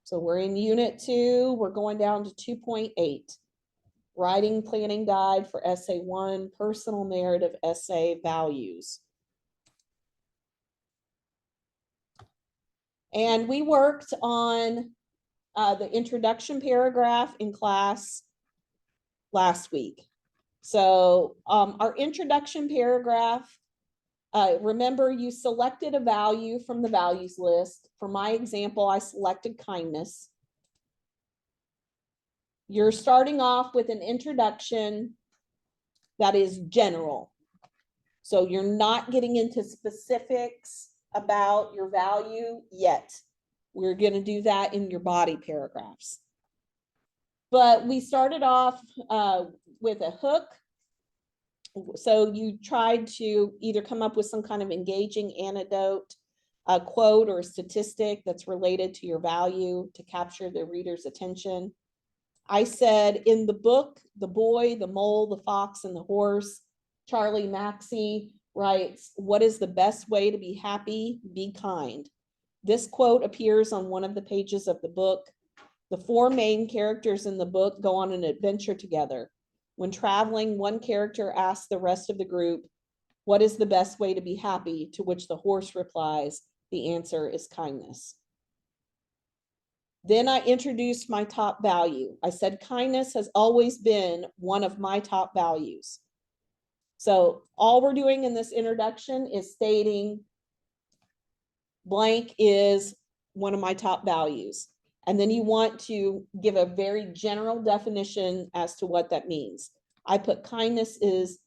So we're in unit 2, we're going down to 2.8. Writing Planning Guide for Essay 1, Personal Narrative Essay Values. And we worked on the introduction paragraph in class last week. So our introduction paragraph, remember you selected a value from the values list. For my example, I selected kindness. You're starting off with an introduction that is general. So you're not getting into specifics about your value yet. We're going to do that in your body paragraphs. But we started off with a hook. So you tried to either come up with some kind of engaging anecdote, a quote or a statistic that's related to your value to capture the reader's attention. I said in the book, The Boy, the Mole, the Fox, and the Horse, Charlie Maxey writes, "What is the best way to be happy? Be kind." This quote appears on one of the pages of the book. The 4 main characters in the book go on an adventure together. When traveling, one character asks the rest of the group, "What is the best way to be happy?" To which the horse replies, "The answer is kindness." Then I introduced my top value. I said, kindness has always been one of my top values. So all we're doing in this introduction is stating blank is one of my top values. And then you want to give a very general definition as to what that means. I put kindness is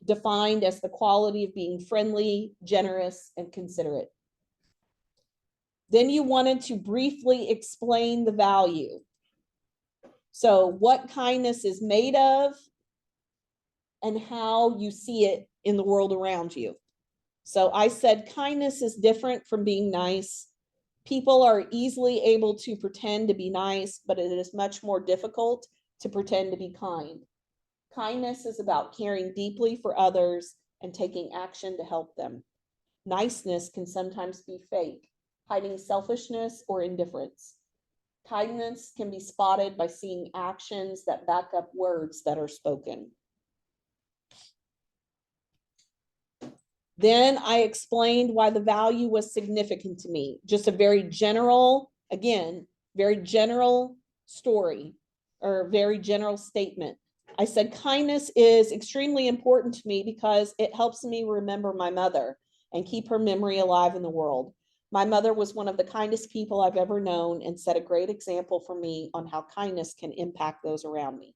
defined as the quality of being friendly, generous, and considerate. Then you wanted to briefly explain the value. So what kindness is made of and how you see it in the world around you. So I said kindness is different from being nice. People are easily able to pretend to be nice, but it is much more difficult to pretend to be kind. Kindness is about caring deeply for others and taking action to help them. Niceness can sometimes be fake, hiding selfishness or indifference. Kindness can be spotted by seeing actions that back up words that are spoken. Then I explained why the value was significant to me. Just a very general, again, very general story or very general statement. I said kindness is extremely important to me because it helps me remember my mother and keep her memory alive in the world. My mother was one of the kindest people I've ever known and set a great example for me on how kindness can impact those around me.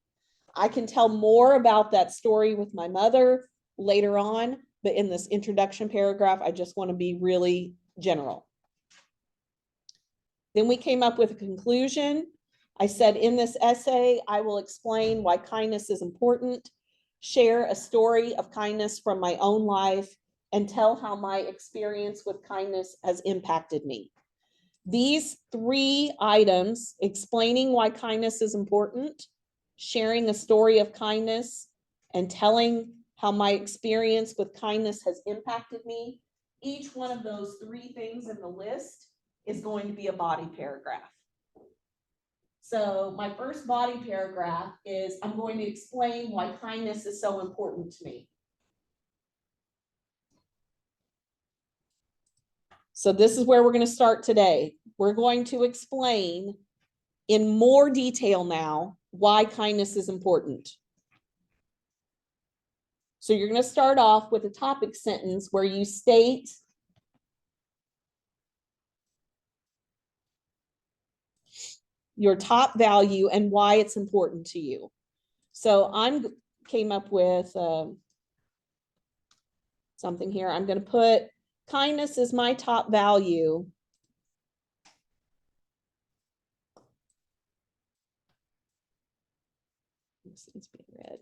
I can tell more about that story with my mother later on, but in this introduction paragraph, I just want to be really general. Then we came up with a conclusion. I said in this essay, I will explain why kindness is important, share a story of kindness from my own life, and tell how my experience with kindness has impacted me. These 3 items, explaining why kindness is important, sharing a story of kindness, and telling how my experience with kindness has impacted me, each one of those 3 things in the list is going to be a body paragraph. So my first body paragraph is I'm going to explain why kindness is so important to me. So this is where we're going to start today. We're going to explain in more detail now why kindness is important. So you're going to start off with a topic sentence where you state your top value and why it's important to you. So I came up with something here. I'm going to put kindness is my top value. This needs to be red.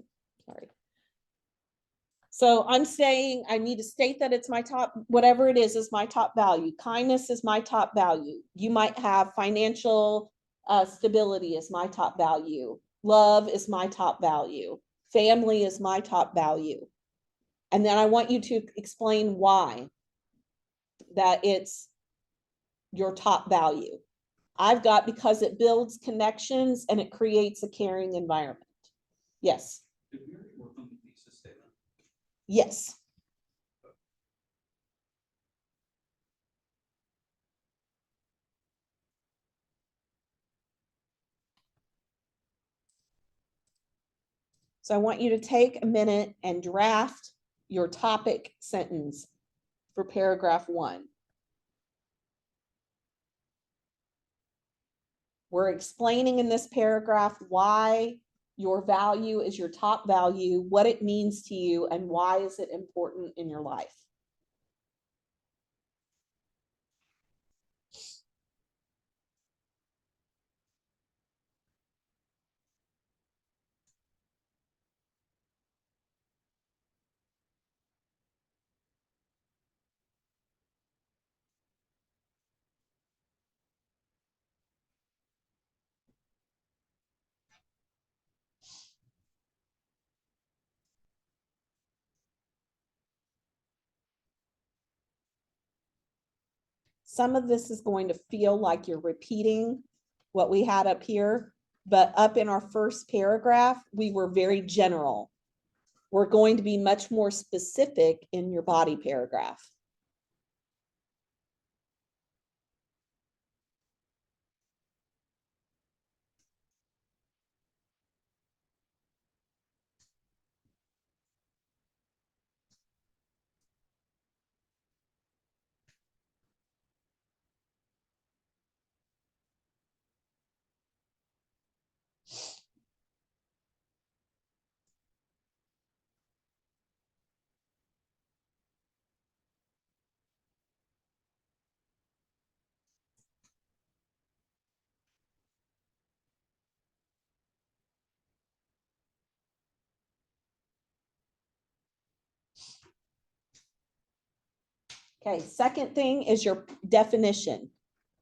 Sorry. So I'm saying I need to state that it's my top, whatever it is my top value. Kindness is my top value. You might have financial stability is my top value. Love is my top value. Family is my top value. And then I want you to explain why that it's your top value. I've got because it builds connections and it creates a caring environment. Yes. Did we already work on the thesis statement? Yes. So I want you to take a minute and draft your topic sentence for paragraph 1. We're explaining in this paragraph why your value is your top value, what it means to you, and why is it important in your life. Some of this is going to feel like you're repeating what we had up here, but up in our first paragraph, we were very general. We're going to be much more specific in your body paragraph. Okay, second thing is your definition.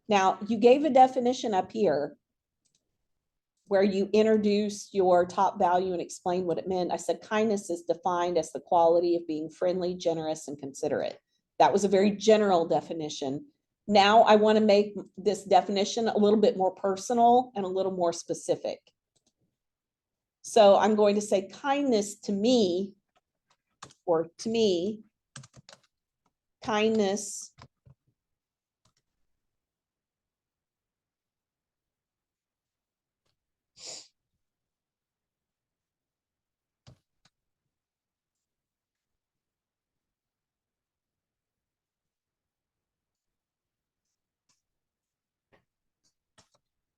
Now, you gave a definition up here where you introduce your top value and explain what it meant. I said kindness is defined as the quality of being friendly, generous, and considerate. That was a very general definition. Now I want to make this definition a little bit more personal and a little more specific. So I'm going to say kindness to me, or to me, kindness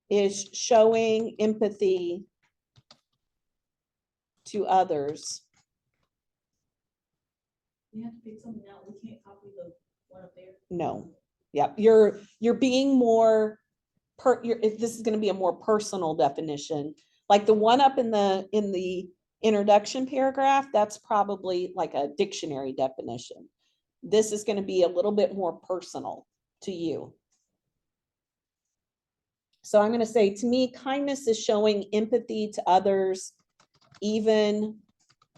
is showing empathy to others. You have to pick something out. We can't copy the one up there. No. Yep. You're being more if this is going to be a more personal definition, like the one up in the introduction paragraph, that's probably like a dictionary definition. This is going to be a little bit more personal to you. So I'm going to say, to me, kindness is showing empathy to others, even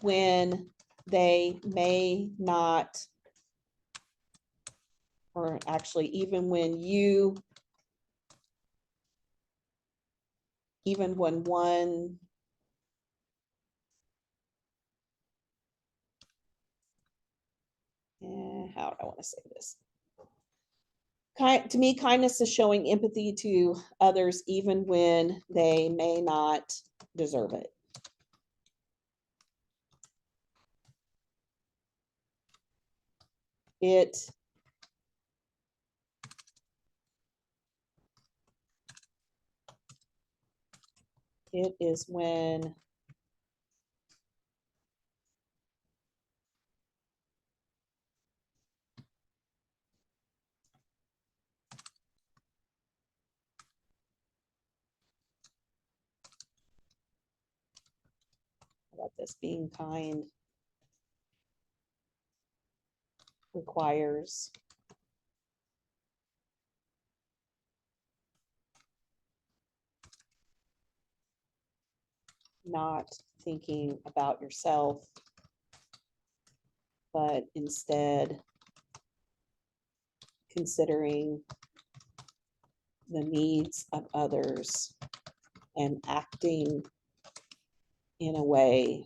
when they may not, or actually, even when one, how do I want to say this? To me, kindness is showing empathy to others, even when they may not deserve it. It is when about this, being kind requires not thinking about yourself, but instead considering the needs of others and acting in a way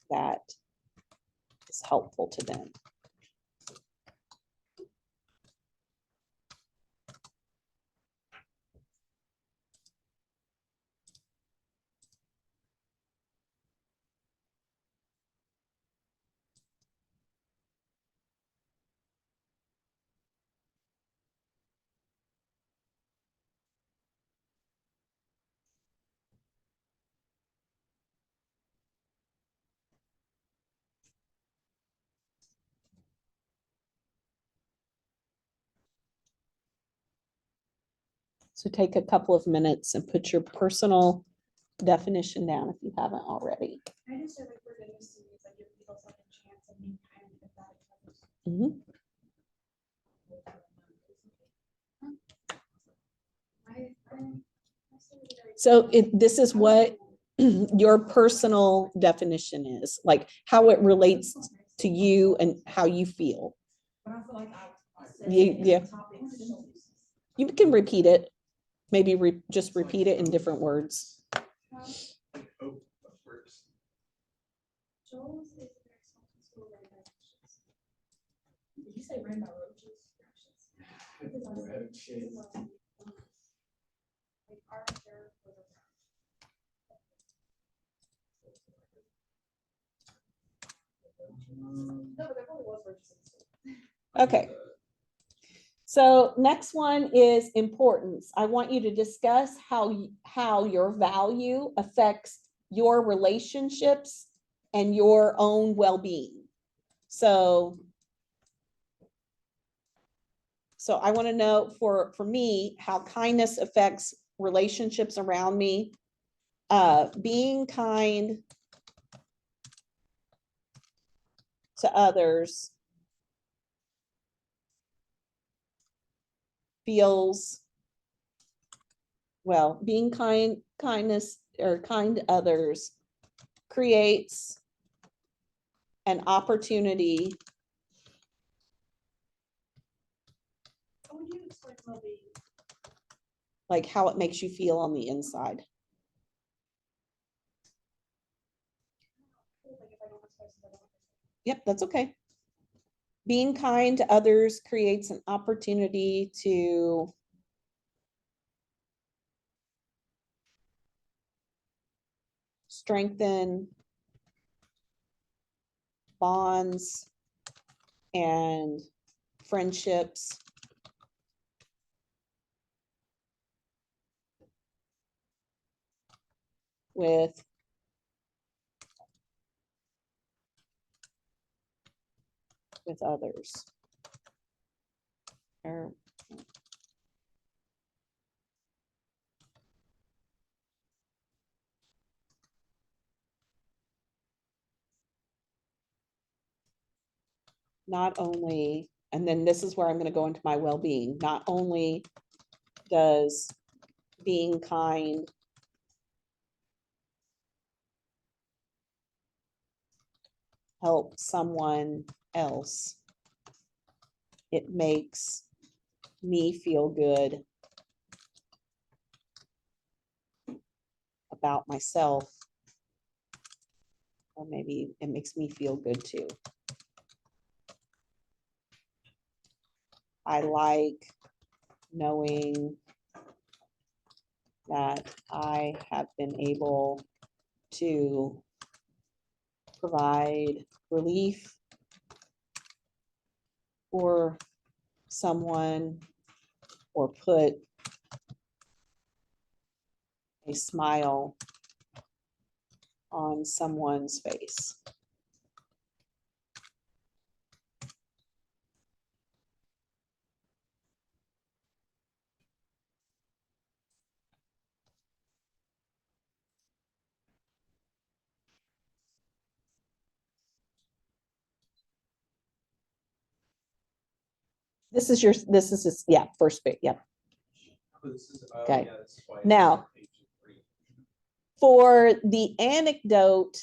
that is helpful to them. So take a couple of minutes and put your personal definition down if you haven't already. I just said like we're gonna see if I give people a second chance and being kind and empathetic. Mhm. So this is what your personal definition is, like how it relates to you and how you feel. But I feel like Yeah. You can repeat it, maybe just repeat it in different words. Like hope of works. Joel's is very small. Did you say ran by roaches? Like our sheriff was no, but there probably was roaches. Okay. So next one is importance. I want you to discuss how your value affects your relationships and your own well-being. So I want to know for me, how kindness affects relationships around me. Being kind to others feels, well, being kindness or kind to others creates an opportunity. How would you explain well-being? Like how it makes you feel on the inside. Like if I don't express it, I don't. Yep, that's okay. Being kind to others creates an opportunity to strengthen bonds and friendships with others. Or not only, and then this is where I'm going to go into my well-being. Not only does being kind help someone else, it makes me feel good about myself, or maybe it makes me feel good too. I like knowing that I have been able to provide relief for someone or put a smile on someone's face. This is yeah, first bit, yeah. Oh, this is, Okay. yeah, this is why it's Now, on page 3. for the anecdote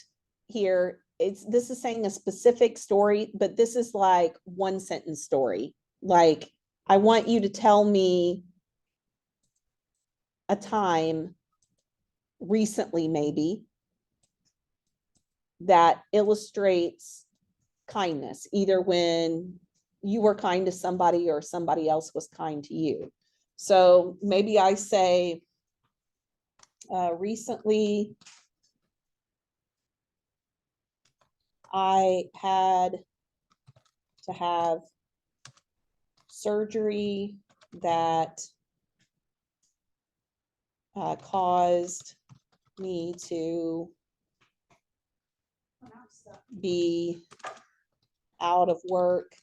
here, this is saying a specific story, but this is like one sentence story. Like, I want you to tell me a time recently maybe that illustrates kindness, either when you were kind to somebody or somebody else was kind to you. So maybe I say, recently I had to have surgery that caused me to When I'm stuck. be out of work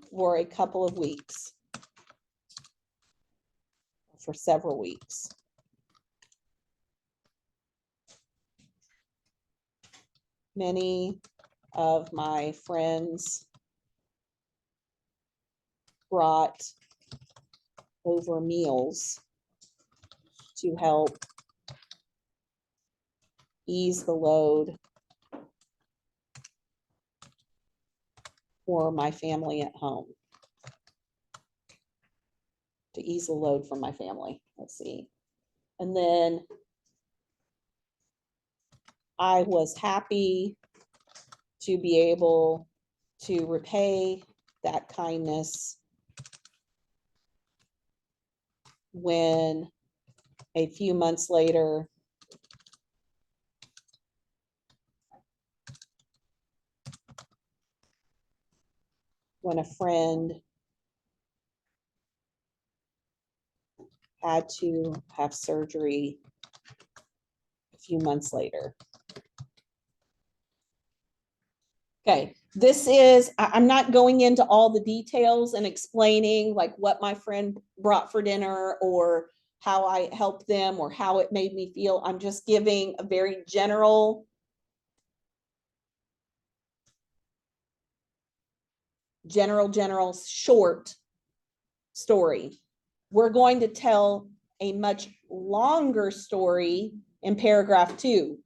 for a couple of weeks, for several weeks. Many of my friends brought over meals to help ease the load for my family at home. To ease the load from my family, let's see. And then I was happy to be able to repay that kindness when a few months later, when a friend had to have surgery a few months later. Okay, this is, I'm not going into all the details and explaining like what my friend brought for dinner or how I helped them or how it made me feel. I'm just giving a very general short story. We're going to tell a much longer story in paragraph 2.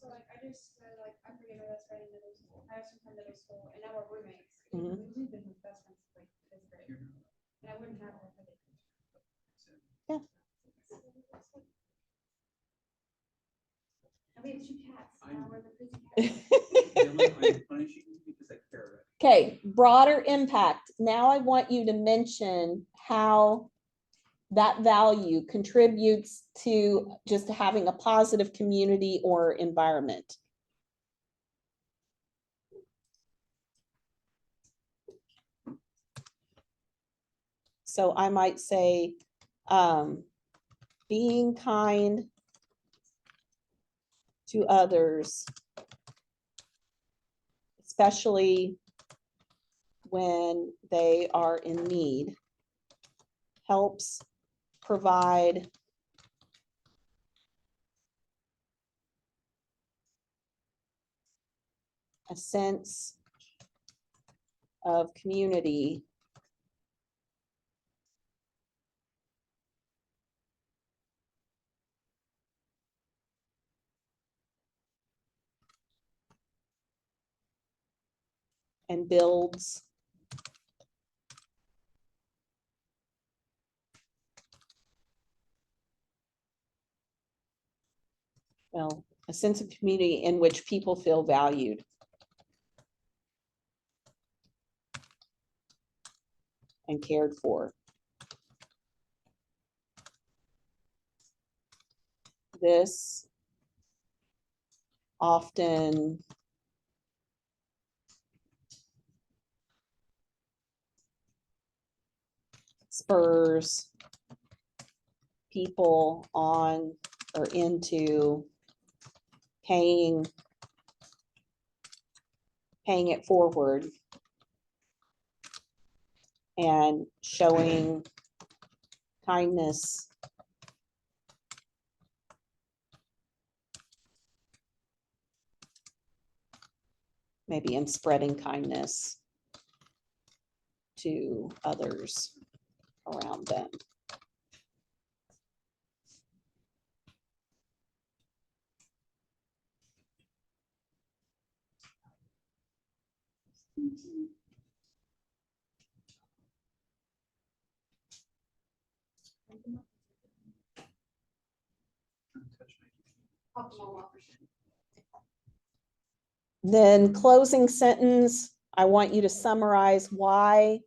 So like, I forget what I was writing middle school. I was from middle school and now we're roommates. Mhm. We've been best friends like fifth grade. And I wouldn't have her if I didn't. Yeah. And we have 2 cats. I Now know. we're the crazy cats. I'm punishing you because I care about it. Okay, broader impact. Now I want you to mention how that value contributes to just having a positive community or environment. So I might say, being kind to others, especially when they are in need, helps provide a sense of community and builds well, a sense of community in which people feel valued. And cared for. This often spurs people on or into paying it forward and showing kindness maybe in spreading kindness to others around them. pop them all off. Then closing sentence, I want you to summarize why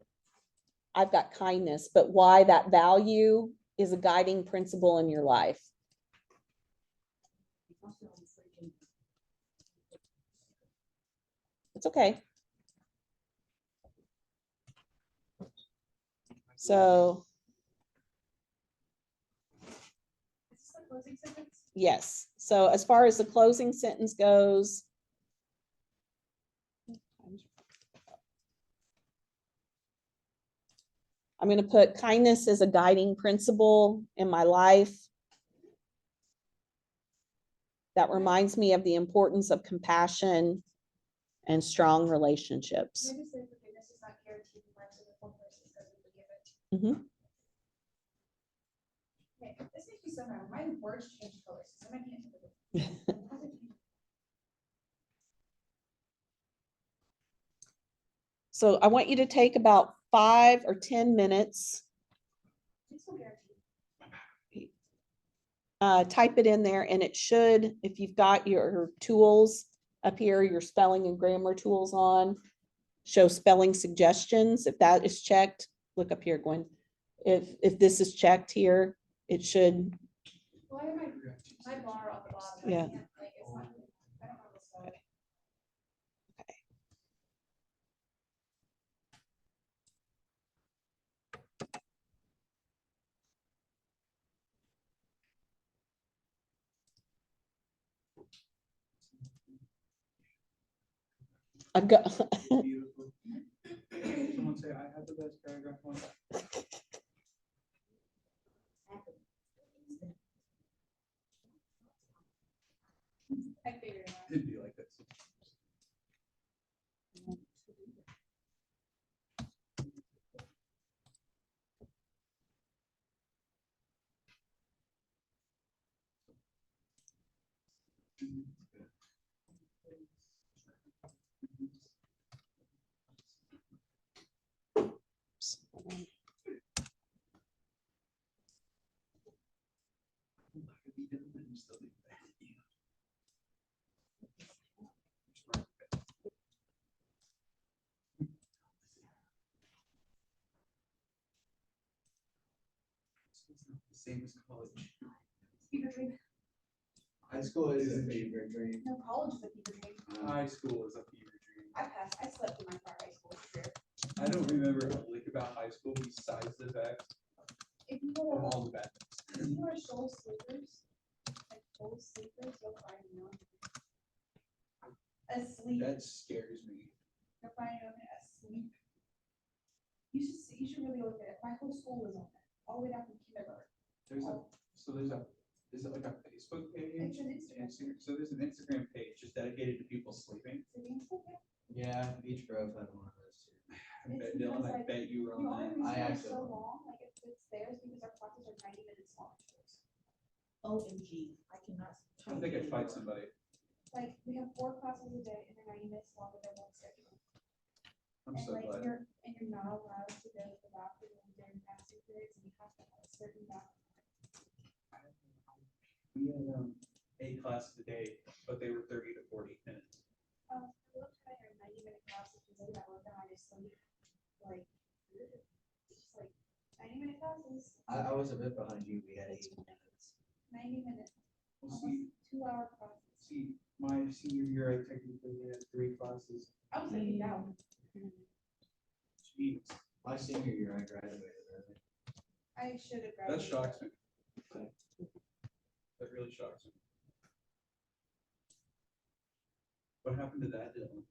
I've got kindness, but why that value is a guiding principle in your life. It's okay. So, Is this the closing sentence? yes. So as far as the closing sentence goes, I'm going to put kindness as a guiding principle in my life. That reminds me of the importance of compassion and strong relationships. Maybe say forgiveness is not guaranteed in life, so the one person is going to forgive it. Mhm. Okay, this makes me so mad. My words change colors, so I can't do it. So I want you to take about 5 or 10 minutes, It's so guaranteed. type it in there, and it should, if you've got your tools up here, your spelling and grammar tools on, show spelling suggestions. If that is checked, look up here, Gwen. If this is checked here, it should, Well, I have my bar on the bottom. But Yeah. I can't, like, it's not, I don't know how to spell it. I've got, Beautiful. Someone say, I have the best paragraph one. I figured it out. It'd be like this. The same as college. Fever dream. High school is a fever dream. No, college is a fever dream. High school is a fever dream. I passed. I slept in my entire high school career. I don't remember a lick about high school besides the fact If you of go to, all the bad if things. you go to Shoal Sleepers, like Shoal Sleepers, you'll find me on. Asleep. That scares me. You'll find me on it asleep. You should see, you should really look at it. My whole school was on it, all the way down from kindergarten. Is it like a Facebook page? It's an Instagram. So there's an Instagram page just dedicated to people sleeping. Is it Instagram? Yeah, Beach Grove had one of those too. I bet Dylan, I bet you were The on only that. reason I it's actually so love it. long, like it's there, is because our classes are 90 minutes long. OMG, I cannot. I think I'd fight somebody. Like, we have 4 classes a day and they're 90 minutes long, but they're one schedule. I'm And so like, glad. you're not allowed to go to the bathroom during passing periods, and you have to have a certain bathroom. We had 8 classes a day, but they were 30 to 40 minutes. I looked at your 90-minute classes, because I work on my sleep, like, it's just like 90-minute classes. I was a bit behind you. We had 8 minutes. 90 minutes, Well, see, almost 2-hour classes. see, my senior year, I technically had 3 classes. I was thinking down. Jeez, My senior year, I graduated early. I should have that graduated. shocks me. That really shocks me. What happened to that, Dylan?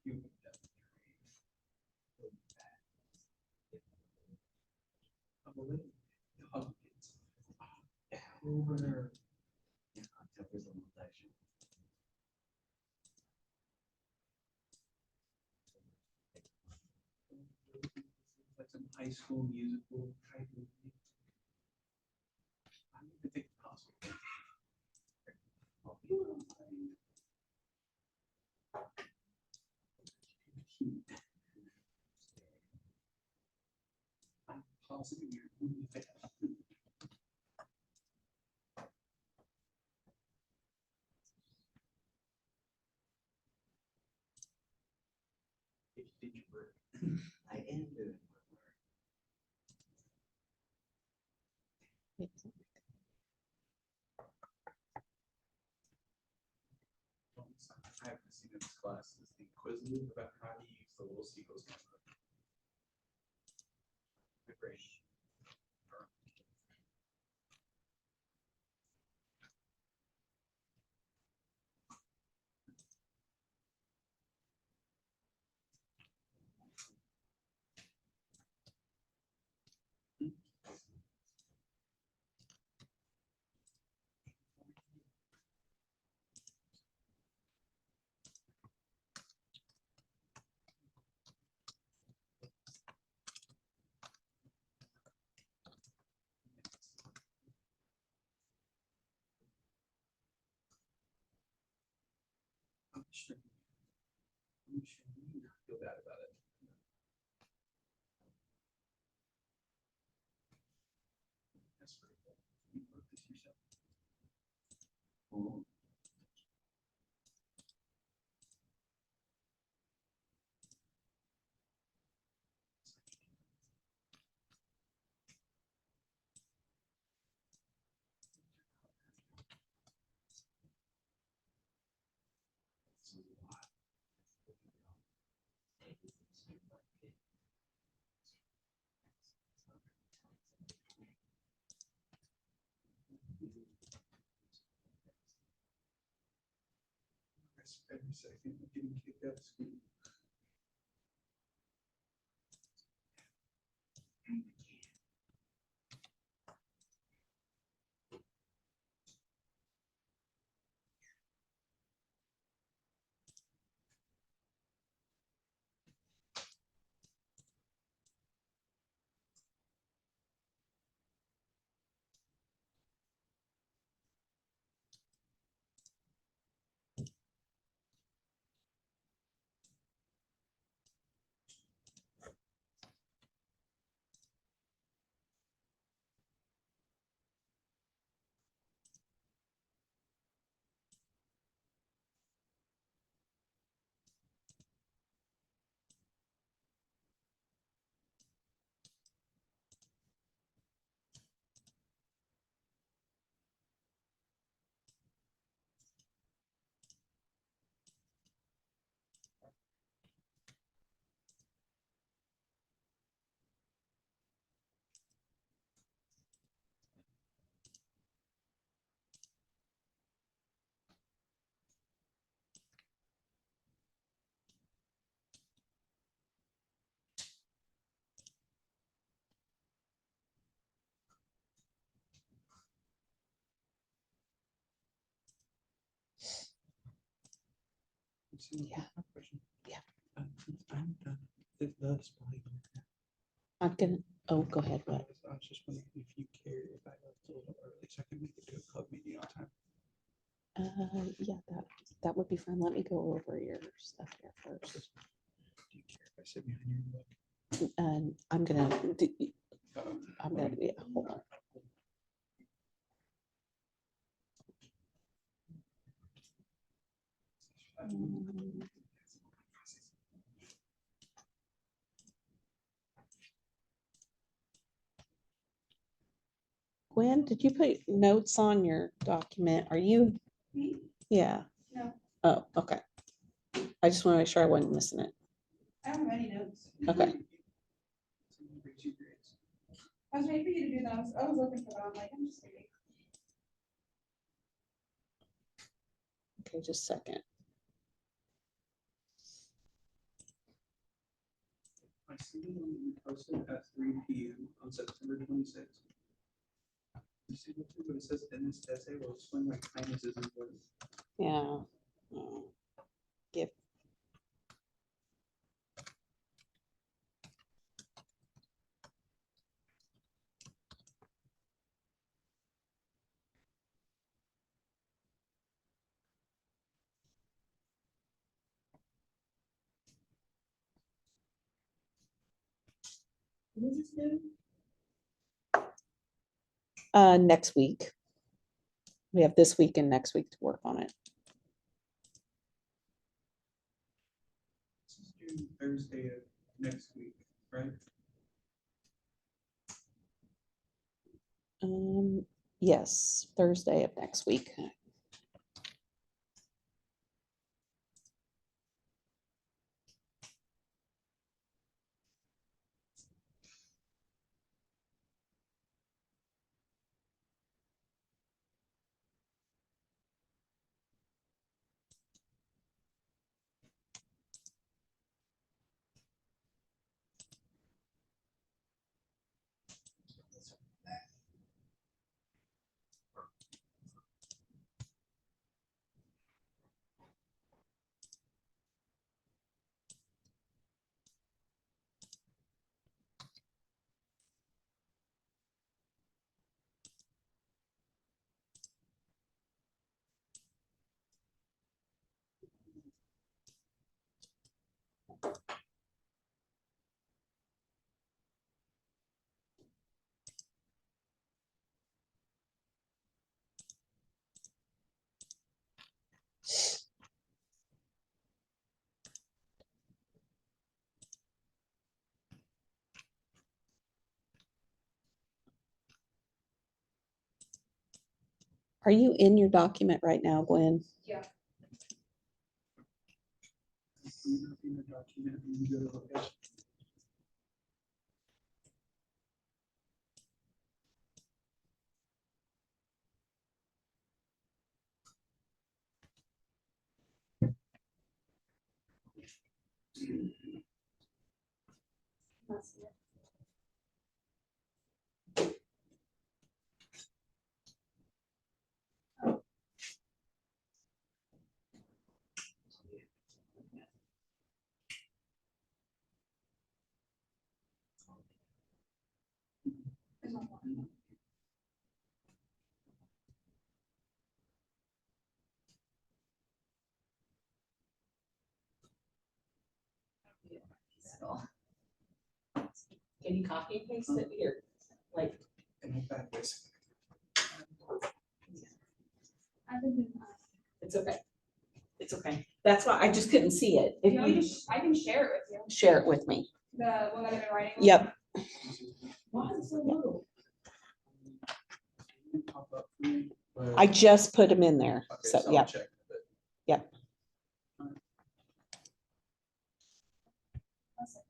You went down the drain. Unbelievable. Dog gets over. Yeah, October's a little section. Like some high school musical type of thing. I don't even think it's possible. I'm positive you're moving fast. Did you work? I am doing my work. I haven't seen in this class is the quiz about how to use the little seagulls camera. Good brain. I'm sure you not feel bad about it. That's pretty cool. You wrote this yourself. Oh, It's a lot. Every second, I'm getting kicked out of school. Yeah. Question. Yeah. I'm done. The spelling. I'm gonna, oh, go ahead, what? I was just wondering if you care if I left a little early so I can make it to a club meeting on time. Yeah, that would be fine. Let me go over your stuff here first. Do you care if I sit behind you and look? And I'm gonna, yeah, hold on. Gwen, did you put notes on your document? Are you? Me? Yeah. No, Oh, okay. I just want to make sure I wasn't missing it. I don't have any notes. Okay. Someone brings you grades. I was waiting for you to do that. I was looking for that. I'm like, I'm just waiting. Okay, just a second. I see the one that you posted at 3 p.m. on September 26th. You see what it says in this essay will explain why kindness is important. Yeah. Give. When is this due? Next week. We have this week and next week to work on it. This is due Thursday of next week, right? Yes, Thursday of next week. Are you in your document right now, Gwen? Yeah. You know, in the document, you go to look at. That's it. There's no one. Can you copy and paste it here? Like, And look back this. I've been doing, it's okay. It's okay. That's why I just couldn't see it. If you want me you to I can share it with you, share it with me. the one that I've been writing. on. Yep. Why is it so little? Pop up for me, but- I just put them in there. Okay, So, I'll yeah. check, but- That's it.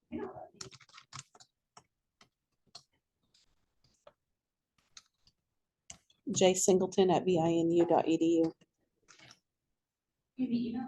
You know, jsingleton@vinu.edu. you know,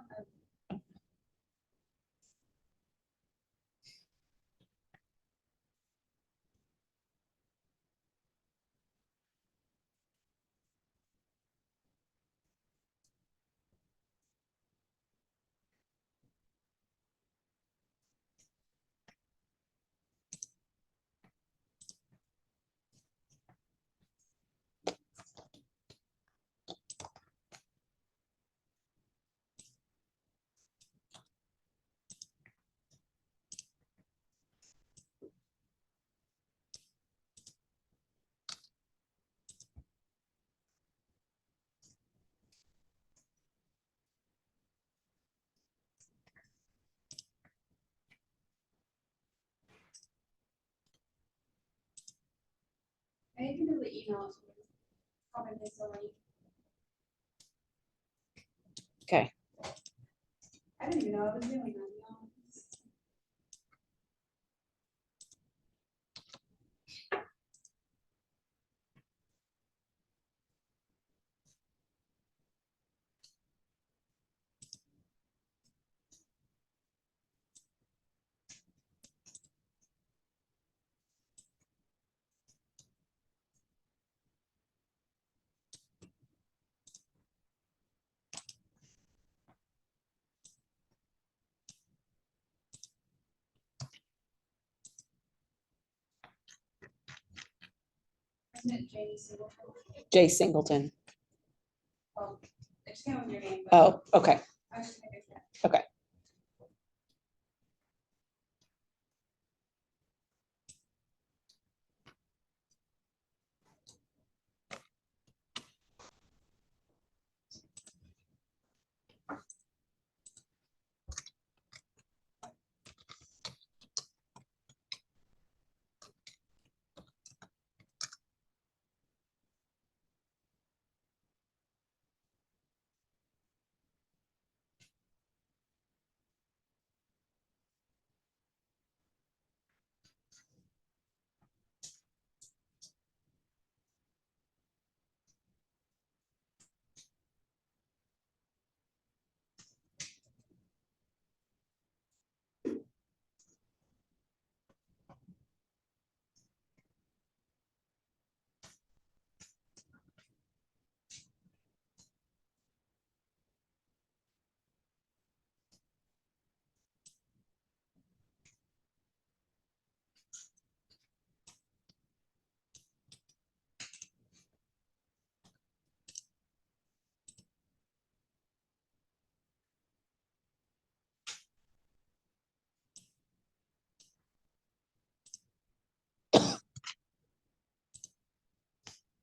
and you can do the email. Comment this already. Okay. I didn't even know I was doing that, you know. Isn't it Jamie Singleton? Jay Singleton. Oh, I just came up with your name. but Oh, okay. I was just gonna fix that.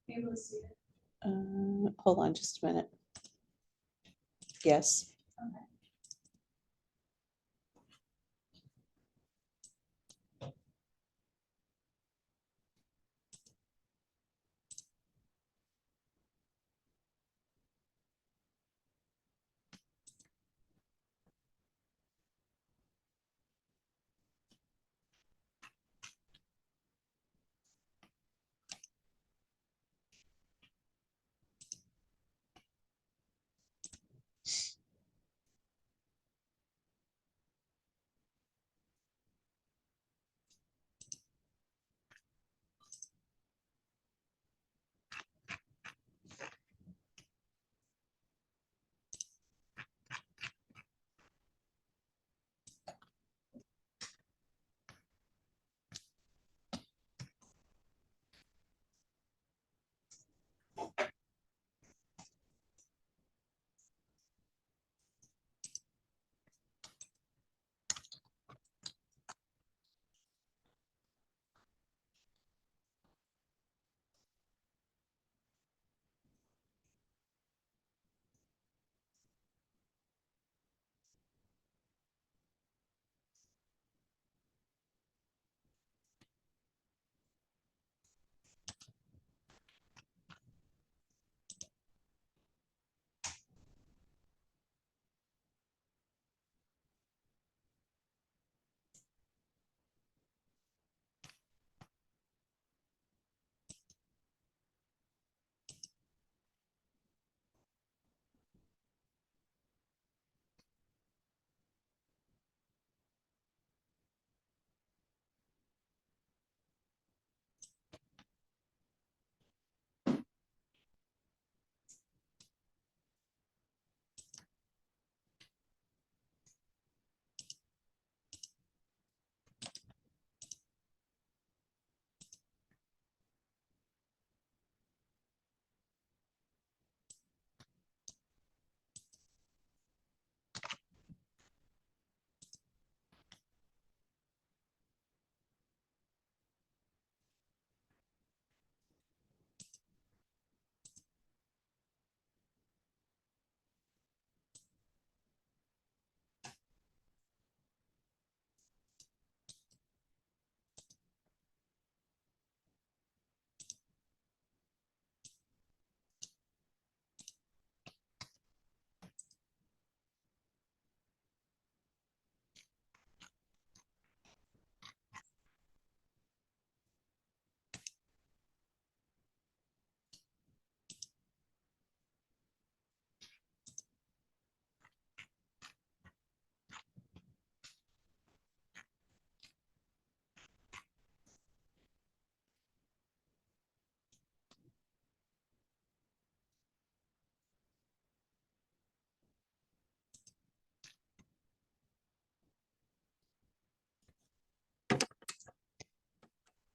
Be able to see it. Hold on just a minute. Yes. Okay.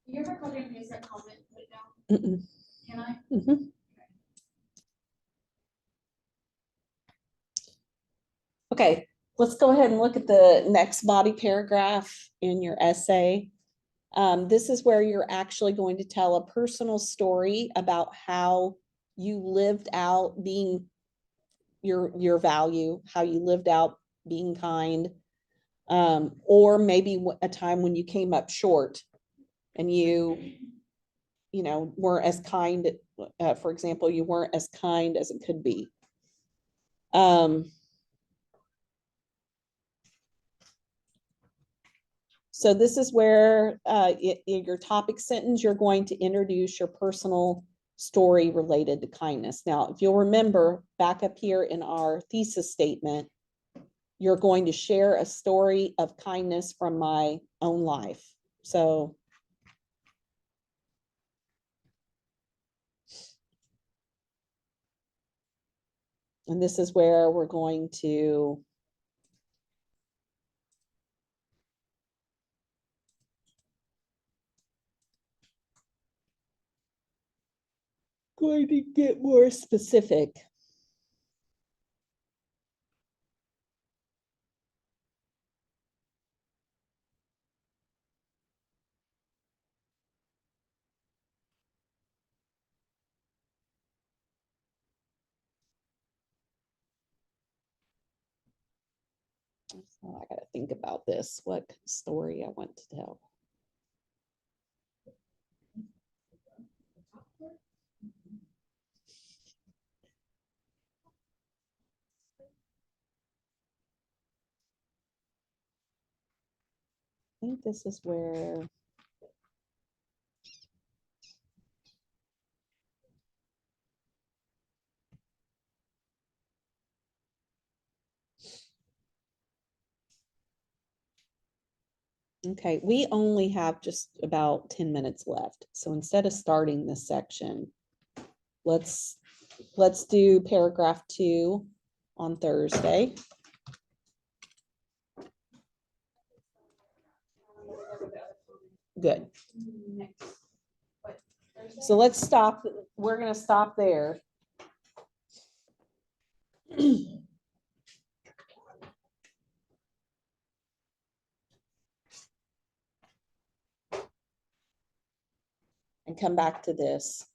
You ever copy and paste that comment, and put it down? Mm-mm. Can I? Mhm. Okay, let's go ahead and look at the next body paragraph in your essay. This is where you're actually going to tell a personal story about how you lived out being your value, how you lived out being kind, or maybe a time when you came up short and you know, weren't as kind, for example, you weren't as kind as it could be. So this is where in your topic sentence, you're going to introduce your personal story related to kindness. Now, if you'll remember back up here in our thesis statement, you're going to share a story of kindness from my own life. So and this is where we're going to get more specific. So I got to think about this, what story I want to tell. I think this is where okay, we only have just about 10 minutes left. So instead of starting this section, let's do paragraph 2 on Thursday. Good. Next. What, Thursday? So let's stop. We're going to stop there. And come back to this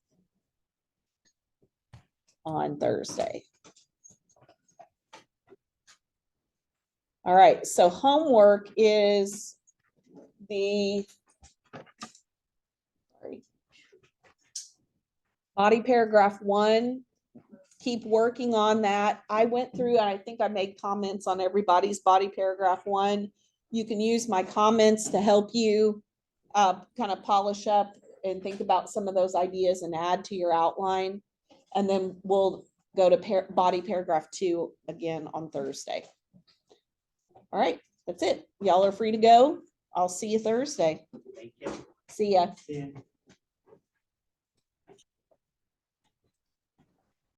on Thursday. All right, so homework is the body paragraph 1. Keep working on that. I went through and I think I made comments on everybody's body paragraph 1. You can use my comments to help you kind of polish up and think about some of those ideas and add to your outline. And then we'll go to body paragraph 2 again on Thursday. All right, that's it. Y'all are free to go. I'll see you Thursday. Thank you. See ya. Yeah.